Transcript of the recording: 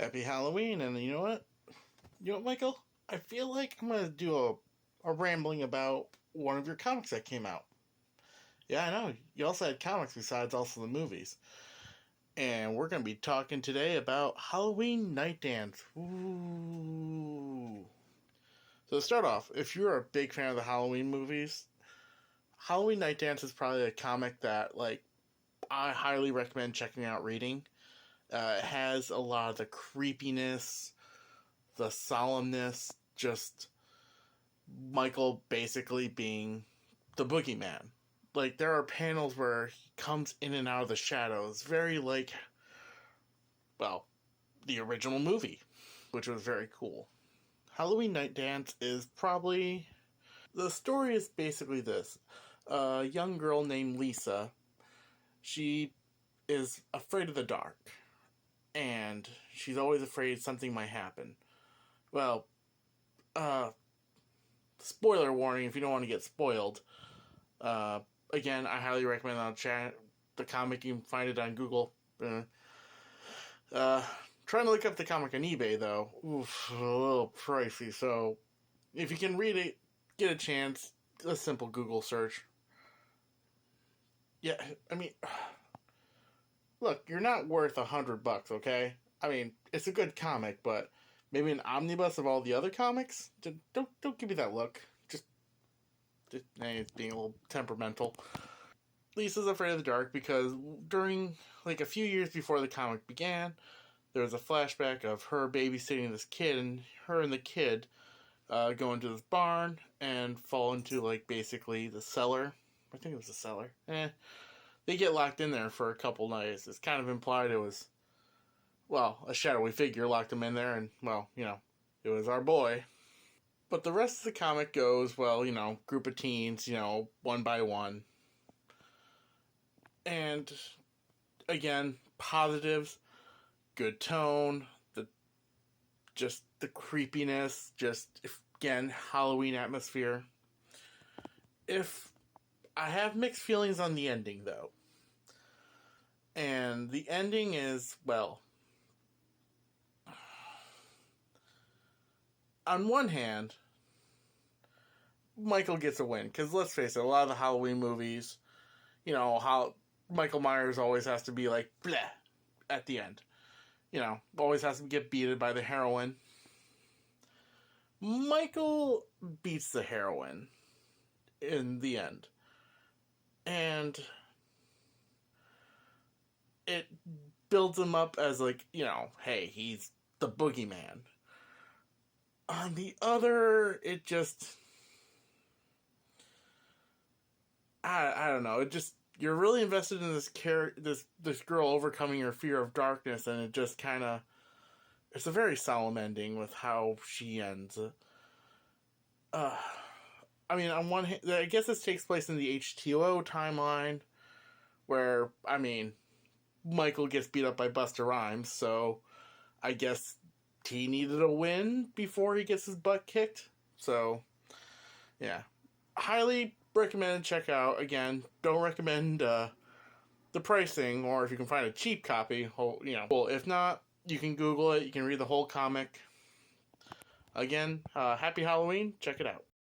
Happy Halloween, and you know what? You know what, Michael? I feel like I'm going to do a rambling about one of your comics that came out. Yeah, I know. You also had comics besides also the movies. And we're going to be talking today about Halloween Nightdance. Ooh. So to start off, if you're a big fan of the Halloween movies, Halloween Nightdance is probably a comic that, I highly recommend checking out reading. It has a lot of the creepiness, the solemnness, just Michael basically being the boogeyman. Like, there are panels where he comes in and out of the shadows, very like, well, the original movie, which was very cool. Halloween Nightdance is probably... The story is basically this. A young girl named Lisa, she is afraid of the dark, and she's always afraid something might happen. Well, spoiler warning if you don't want to get spoiled. Again, I highly recommend on chat the comic. You can find it on Google. Trying to look up the comic on eBay though, oof, a little pricey. So if you can read it, get a chance. A simple Google search. Yeah, I mean, look, you're not worth $100, okay? I mean, it's a good comic, but maybe an omnibus of all the other comics. Don't give me that look. Just it's being a little temperamental. Lisa's afraid of the dark because during, a few years before the comic began, there was a flashback of her babysitting this kid, and her and the kid go into this barn and fall into, basically the cellar. I think it was the cellar. They get locked in there for a couple nights. It's kind of implied it was, a shadowy figure locked them in there, and, it was our boy. But the rest of the comic goes, group of teens, one by one. And, again, positives, good tone, the creepiness, again, Halloween atmosphere. I have mixed feelings on the ending, though. And the ending is, on one hand, Michael gets a win. Because let's face it, a lot of the Halloween movies, how Michael Myers always has to be like, bleh, at the end. Always has to get beaten by the heroine. Michael beats the heroine in the end. And it builds him up as, hey, he's the boogeyman. On the other, it just... I don't know. It just... You're really invested in this girl overcoming her fear of darkness, and it just kind of... It's a very solemn ending with how she ends. On one hand, I guess this takes place in the H2O timeline, where, Michael gets beat up by Busta Rhymes, so I guess he needed a win before he gets his butt kicked. So, yeah. Highly recommend check out. Again, don't recommend the pricing, or if you can find a cheap copy, if not, you can Google it, you can read the whole comic. Again, happy Halloween, check it out.